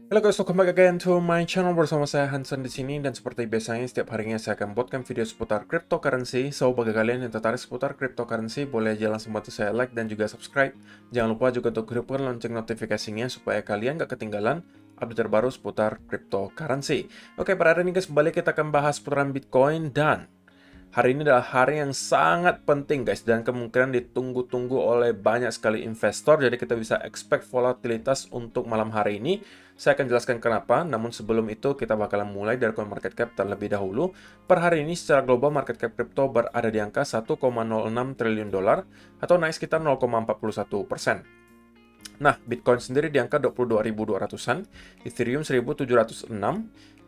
Halo guys, welcome back again to my channel bersama saya Hansen di sini, dan seperti biasanya setiap harinya saya akan buatkan video seputar cryptocurrency. So bagi kalian yang tertarik seputar cryptocurrency, boleh aja langsung bantu saya like dan juga subscribe. Jangan lupa juga untuk hidupkan lonceng notifikasinya supaya kalian gak ketinggalan update terbaru seputar cryptocurrency. Oke, pada hari ini guys, kembali kita akan bahas seputaran Bitcoin, dan hari ini adalah hari yang sangat penting guys, dan kemungkinan ditunggu-tunggu oleh banyak sekali investor. Jadi kita bisa expect volatilitas untuk malam hari ini. Saya akan jelaskan kenapa, namun sebelum itu kita bakalan mulai dari coin market cap terlebih dahulu. Per hari ini secara global market cap crypto berada di angka 1,06 triliun dolar atau naik sekitar 0,41%. Nah, Bitcoin sendiri di angka 22.200-an, Ethereum 1.706,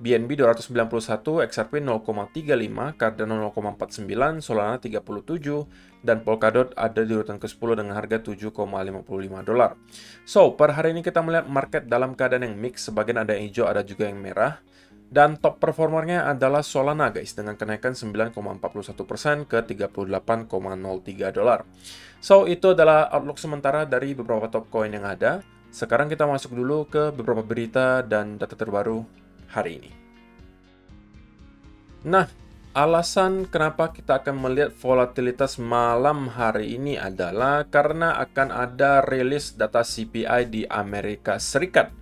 BNB 291, XRP 0,35, Cardano 0,49, Solana 37, dan Polkadot ada di urutan ke-10 dengan harga 7,55 dolar. So, per hari ini kita melihat market dalam keadaan yang mix, sebagian ada yang hijau, ada juga yang merah. Dan top performernya adalah Solana guys, dengan kenaikan 9,41% ke 38,03 dolar. So, itu adalah outlook sementara dari beberapa top coin yang ada. Sekarang kita masuk dulu ke beberapa berita dan data terbaru hari ini. Nah, alasan kenapa kita akan melihat volatilitas malam hari ini adalah karena akan ada rilis data CPI di Amerika Serikat.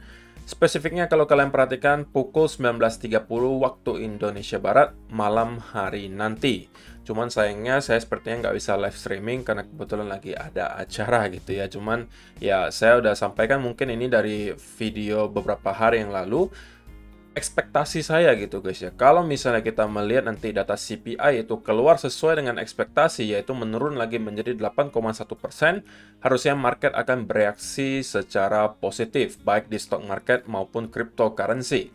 Spesifiknya kalau kalian perhatikan pukul 19.30 waktu Indonesia Barat malam hari nanti. Cuman sayangnya saya sepertinya nggak bisa live streaming karena kebetulan lagi ada acara gitu ya. Cuman ya saya udah sampaikan mungkin ini dari video beberapa hari yang lalu. Ekspektasi saya gitu guys ya, kalau misalnya kita melihat nanti data CPI itu keluar sesuai dengan ekspektasi, yaitu menurun lagi menjadi 8,1%, harusnya market akan bereaksi secara positif, baik di stock market maupun cryptocurrency.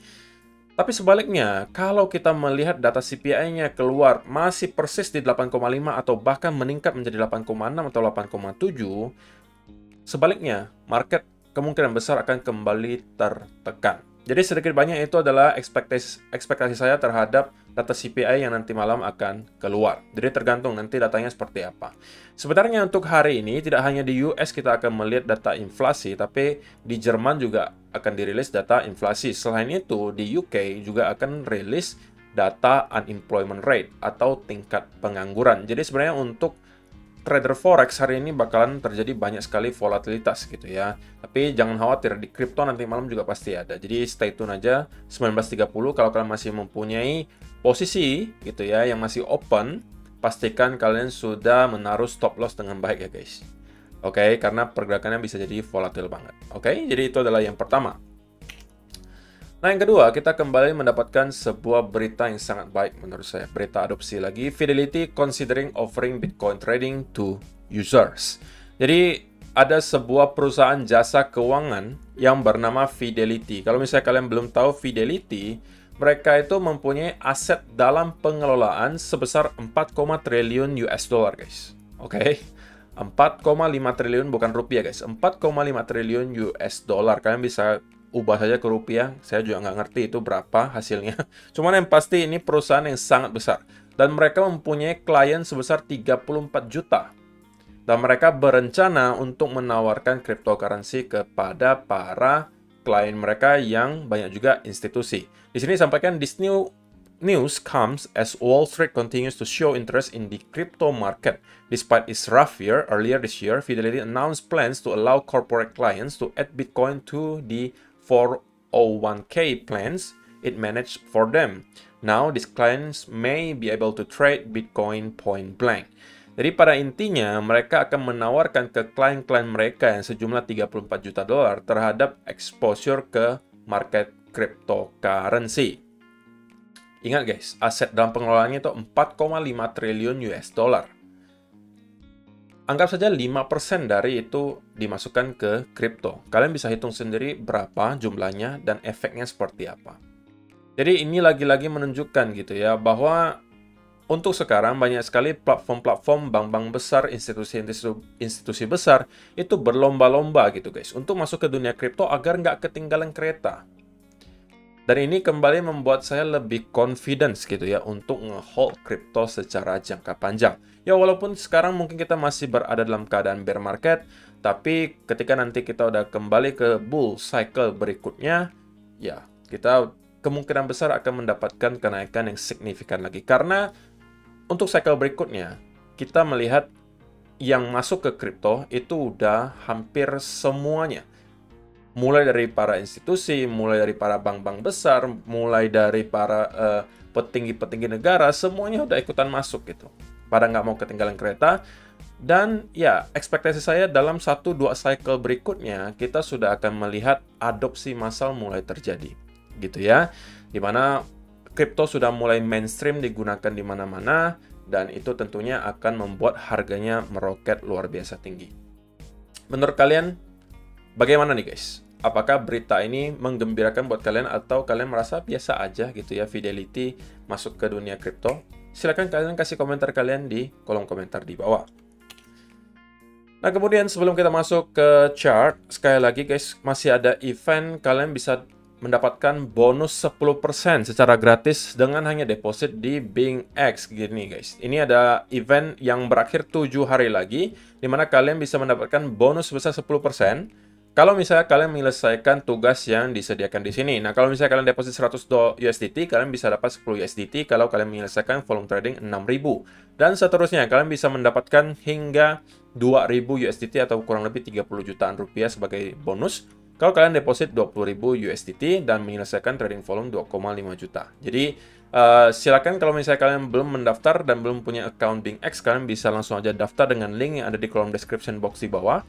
Tapi sebaliknya, kalau kita melihat data CPI-nya keluar masih persis di 8,5 atau bahkan meningkat menjadi 8,6 atau 8,7, sebaliknya, market kemungkinan besar akan kembali tertekan. Jadi sedikit banyak itu adalah ekspektasi saya terhadap data CPI yang nanti malam akan keluar. Jadi tergantung nanti datanya seperti apa. Sebenarnya untuk hari ini tidak hanya di US kita akan melihat data inflasi, tapi di Jerman juga akan dirilis data inflasi. Selain itu di UK juga akan rilis data unemployment rate atau tingkat pengangguran. Jadi sebenarnya untuk trader forex hari ini bakalan terjadi banyak sekali volatilitas gitu ya. Tapi jangan khawatir, di kripto nanti malam juga pasti ada. Jadi stay tune aja 19.30 kalau kalian masih mempunyai posisi gitu ya yang masih open, pastikan kalian sudah menaruh stop loss dengan baik ya guys. Oke, karena pergerakannya bisa jadi volatil banget. Oke, jadi itu adalah yang pertama. Nah, yang kedua, kita kembali mendapatkan sebuah berita yang sangat baik menurut saya. Berita adopsi lagi, Fidelity considering offering Bitcoin trading to users. Jadi, ada sebuah perusahaan jasa keuangan yang bernama Fidelity. Kalau misalnya kalian belum tahu Fidelity, mereka itu mempunyai aset dalam pengelolaan sebesar 4, triliun US dollar, guys. Oke. 4,5 triliun bukan rupiah, guys. 4,5 triliun US dollar. Kalian bisa ubah saja ke rupiah, saya juga nggak ngerti itu berapa hasilnya. Cuman yang pasti ini perusahaan yang sangat besar. Dan mereka mempunyai klien sebesar 34 juta. Dan mereka berencana untuk menawarkan cryptocurrency kepada para klien mereka yang banyak juga institusi. Di sini sampaikan this new news comes as Wall Street continues to show interest in the crypto market. Despite its rough year, earlier this year, Fidelity announced plans to allow corporate clients to add Bitcoin to the 401k plans it managed for them. Now, these clients may be able to trade Bitcoin point blank. Jadi pada intinya, mereka akan menawarkan ke klien-klien mereka yang sejumlah 34 juta dolar terhadap exposure ke market cryptocurrency. Ingat guys, aset dalam pengelolaannya itu 4,5 triliun US dollar. Anggap saja 5% dari itu dimasukkan ke kripto. Kalian bisa hitung sendiri berapa jumlahnya dan efeknya seperti apa. Jadi ini lagi-lagi menunjukkan gitu ya, bahwa untuk sekarang banyak sekali platform-platform bank-bank besar, institusi besar, itu berlomba-lomba gitu guys, untuk masuk ke dunia kripto agar nggak ketinggalan kereta. Dan ini kembali membuat saya lebih confidence gitu ya untuk nge-hold crypto secara jangka panjang. Ya walaupun sekarang mungkin kita masih berada dalam keadaan bear market, tapi ketika nanti kita udah kembali ke bull cycle berikutnya, ya kita kemungkinan besar akan mendapatkan kenaikan yang signifikan lagi. Karena untuk cycle berikutnya, kita melihat yang masuk ke kripto itu udah hampir semuanya. Mulai dari para institusi, mulai dari para bank-bank besar, mulai dari para petinggi-petinggi negara, semuanya udah ikutan masuk gitu. Pada nggak mau ketinggalan kereta. Dan ya, ekspektasi saya dalam 1-2 cycle berikutnya, kita sudah akan melihat adopsi massal mulai terjadi. Gitu ya, dimana kripto sudah mulai mainstream digunakan di mana-mana, dan itu tentunya akan membuat harganya meroket luar biasa tinggi. Menurut kalian, bagaimana nih guys? Apakah berita ini menggembirakan buat kalian atau kalian merasa biasa aja gitu ya Fidelity masuk ke dunia kripto? Silahkan kalian kasih komentar kalian di kolom komentar di bawah. Nah, kemudian sebelum kita masuk ke chart, sekali lagi guys, masih ada event kalian bisa mendapatkan bonus 10% secara gratis dengan hanya deposit di BingX gini guys. Ini ada event yang berakhir 7 hari lagi, di mana kalian bisa mendapatkan bonus sebesar 10%. Kalau misalnya kalian menyelesaikan tugas yang disediakan di sini. Nah, kalau misalnya kalian deposit 100 USDT, kalian bisa dapat 10 USDT kalau kalian menyelesaikan volume trading 6.000. Dan seterusnya, kalian bisa mendapatkan hingga 2.000 USDT atau kurang lebih 30 jutaan rupiah sebagai bonus kalau kalian deposit 20.000 USDT dan menyelesaikan trading volume 2,5 juta. Jadi, silakan kalau misalnya kalian belum mendaftar dan belum punya account BingX, kalian bisa langsung aja daftar dengan link yang ada di kolom description box di bawah.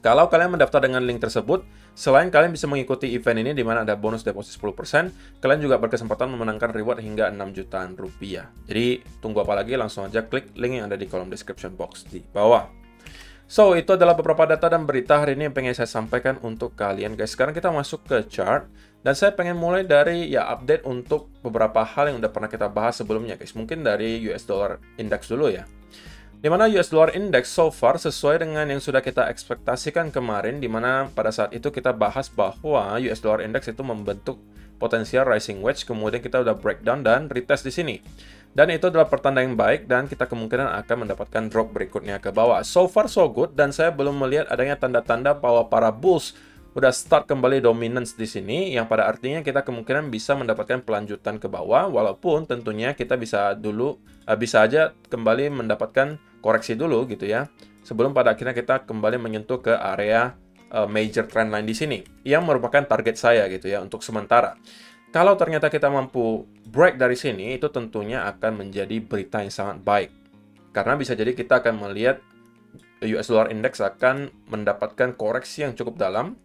Kalau kalian mendaftar dengan link tersebut, selain kalian bisa mengikuti event ini di mana ada bonus deposit 10%, kalian juga berkesempatan memenangkan reward hingga 6 jutaan rupiah. Jadi, tunggu apa lagi? Langsung aja klik link yang ada di kolom description box di bawah. So, itu adalah beberapa data dan berita hari ini yang pengen saya sampaikan untuk kalian guys. Sekarang kita masuk ke chart, dan saya pengen mulai dari ya update untuk beberapa hal yang udah pernah kita bahas sebelumnya guys. Mungkin dari US Dollar Index dulu ya. Di mana US Dollar Index so far sesuai dengan yang sudah kita ekspektasikan kemarin, di mana pada saat itu kita bahas bahwa US Dollar Index itu membentuk potensial rising wedge, kemudian kita udah breakdown dan retest di sini. Dan itu adalah pertanda yang baik, dan kita kemungkinan akan mendapatkan drop berikutnya ke bawah. So far so good, dan saya belum melihat adanya tanda-tanda bahwa para bulls udah start kembali dominance di sini, yang pada artinya kita kemungkinan bisa mendapatkan pelanjutan ke bawah, walaupun tentunya kita bisa aja kembali mendapatkan koreksi dulu gitu ya, sebelum pada akhirnya kita kembali menyentuh ke area major trendline di sini, yang merupakan target saya gitu ya untuk sementara. Kalau ternyata kita mampu break dari sini, itu tentunya akan menjadi berita yang sangat baik, karena bisa jadi kita akan melihat US Dollar Index akan mendapatkan koreksi yang cukup dalam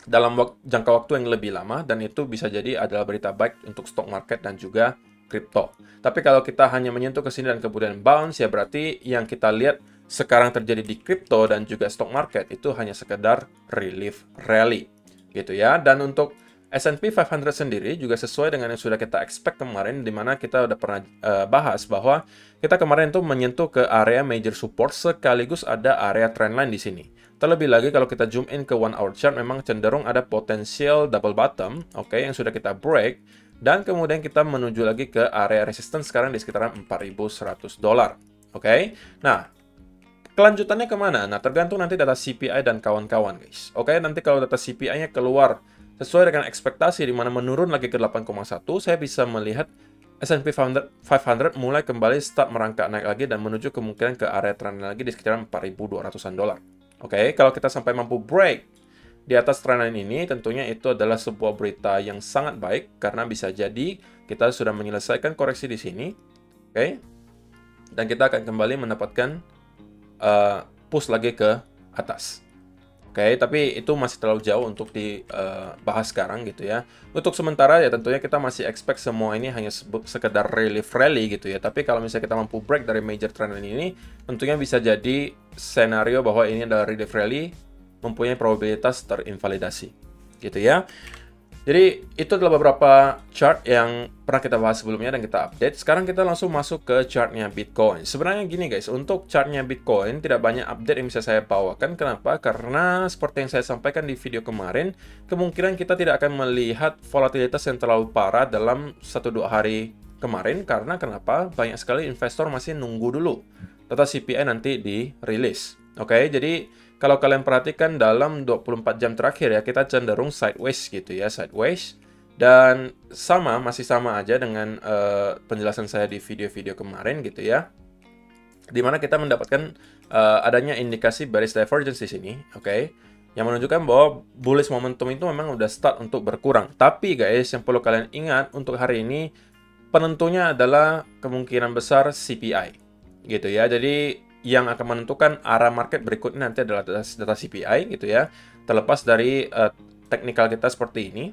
jangka waktu yang lebih lama, dan itu bisa jadi adalah berita baik untuk stock market dan juga kripto. Tapi kalau kita hanya menyentuh ke sini dan kemudian bounce, ya berarti yang kita lihat sekarang terjadi di kripto dan juga stock market itu hanya sekedar relief rally gitu ya. Dan untuk S&P 500 sendiri juga sesuai dengan yang sudah kita expect kemarin, di mana kita udah pernah bahas bahwa kita kemarin tuh menyentuh ke area major support sekaligus ada area trendline di sini. Terlebih lagi kalau kita zoom in ke 1 hour chart, memang cenderung ada potensial double bottom, oke, yang sudah kita break, dan kemudian kita menuju lagi ke area resistance sekarang di sekitaran $4.100, oke. Nah, kelanjutannya kemana? Nah, tergantung nanti data CPI dan kawan-kawan guys, oke. Nanti kalau data CPI-nya keluar sesuai dengan ekspektasi di mana menurun lagi ke 8,1, saya bisa melihat S&P 500 mulai kembali start merangkak naik lagi dan menuju kemungkinan ke area trend lagi di sekitaran $4.200-an. Oke, kalau kita sampai mampu break di atas trendline ini, tentunya itu adalah sebuah berita yang sangat baik karena bisa jadi kita sudah menyelesaikan koreksi di sini, oke, dan kita akan kembali mendapatkan push lagi ke atas. Oke, tapi itu masih terlalu jauh untuk dibahas sekarang gitu ya. Untuk sementara ya tentunya kita masih expect semua ini hanya sekedar relief rally gitu ya. Tapi kalau misalnya kita mampu break dari major trend ini, tentunya bisa jadi senario bahwa ini adalah relief rally mempunyai probabilitas terinvalidasi gitu ya. Jadi itu adalah beberapa chart yang pernah kita bahas sebelumnya dan kita update. Sekarang kita langsung masuk ke chartnya Bitcoin. Sebenarnya gini guys, untuk chartnya Bitcoin tidak banyak update yang bisa saya bawakan. Kenapa? Karena seperti yang saya sampaikan di video kemarin, kemungkinan kita tidak akan melihat volatilitas yang terlalu parah dalam 1-2 hari kemarin. Karena kenapa? Banyak sekali investor masih nunggu dulu data CPI nanti dirilis. Oke, jadi kalau kalian perhatikan dalam 24 jam terakhir ya, kita cenderung sideways gitu ya, sideways. Dan masih sama aja dengan penjelasan saya di video-video kemarin gitu ya. Dimana kita mendapatkan adanya indikasi bearish divergence di sini, oke? Yang menunjukkan bahwa bullish momentum itu memang udah start untuk berkurang. Tapi guys, yang perlu kalian ingat untuk hari ini, penentunya adalah kemungkinan besar CPI, gitu ya. Jadi yang akan menentukan arah market berikutnya nanti adalah data CPI gitu ya. Terlepas dari teknikal kita seperti ini.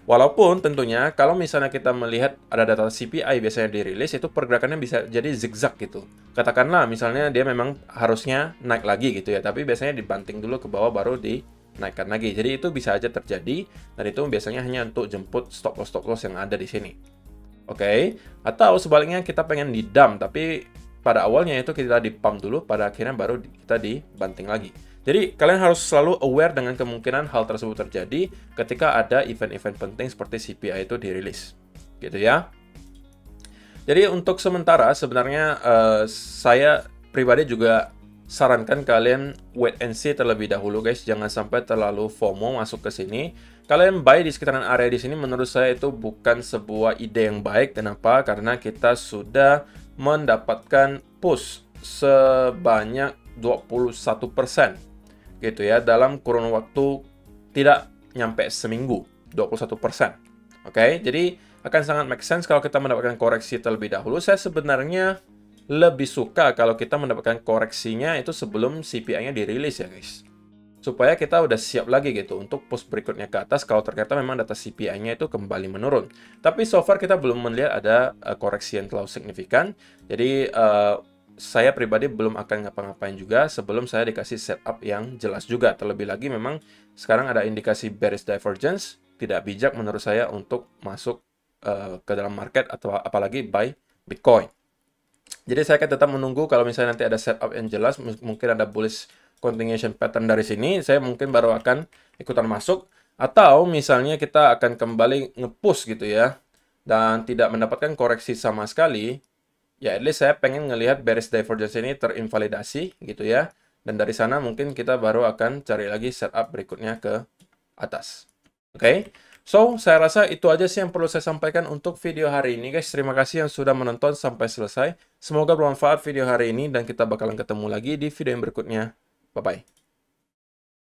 Walaupun tentunya kalau misalnya kita melihat ada data CPI biasanya dirilis, itu pergerakannya bisa jadi zigzag gitu. Katakanlah misalnya dia memang harusnya naik lagi gitu ya, tapi biasanya dibanting dulu ke bawah baru dinaikkan lagi. Jadi itu bisa aja terjadi, dan itu biasanya hanya untuk jemput stop loss yang ada di sini. Oke, atau sebaliknya kita pengen di dump, tapi pada awalnya itu kita di pump dulu, pada akhirnya baru kita dibanting lagi. Jadi kalian harus selalu aware dengan kemungkinan hal tersebut terjadi ketika ada event-event penting seperti CPI itu dirilis, gitu ya. Jadi untuk sementara sebenarnya saya pribadi juga sarankan kalian wait and see terlebih dahulu guys, jangan sampai terlalu FOMO masuk ke sini. Kalian buy di sekitaran area di sini menurut saya itu bukan sebuah ide yang baik. Kenapa? Karena kita sudah mendapatkan push sebanyak 21% gitu ya dalam kurun waktu tidak nyampe seminggu, 21%. Oke, jadi akan sangat make sense kalau kita mendapatkan koreksi terlebih dahulu. Saya sebenarnya lebih suka kalau kita mendapatkan koreksinya itu sebelum CPI-nya dirilis ya guys. Supaya kita udah siap lagi gitu untuk push berikutnya ke atas kalau ternyata memang data CPI-nya itu kembali menurun. Tapi so far kita belum melihat ada koreksi yang terlalu signifikan. Jadi saya pribadi belum akan ngapa-ngapain juga sebelum saya dikasih setup yang jelas juga. Terlebih lagi memang sekarang ada indikasi bearish divergence, tidak bijak menurut saya untuk masuk ke dalam market atau apalagi buy Bitcoin. Jadi saya akan tetap menunggu kalau misalnya nanti ada setup yang jelas, mungkin ada bullish continuation pattern dari sini, saya mungkin baru akan ikutan masuk. Atau misalnya kita akan kembali nge-push gitu ya, dan tidak mendapatkan koreksi sama sekali, ya at least saya pengen ngelihat bearish divergence ini terinvalidasi gitu ya. Dan dari sana mungkin kita baru akan cari lagi setup berikutnya ke atas. Oke, so saya rasa itu aja sih yang perlu saya sampaikan untuk video hari ini guys. Terima kasih yang sudah menonton sampai selesai. Semoga bermanfaat video hari ini dan kita bakalan ketemu lagi di video yang berikutnya. Bye-bye.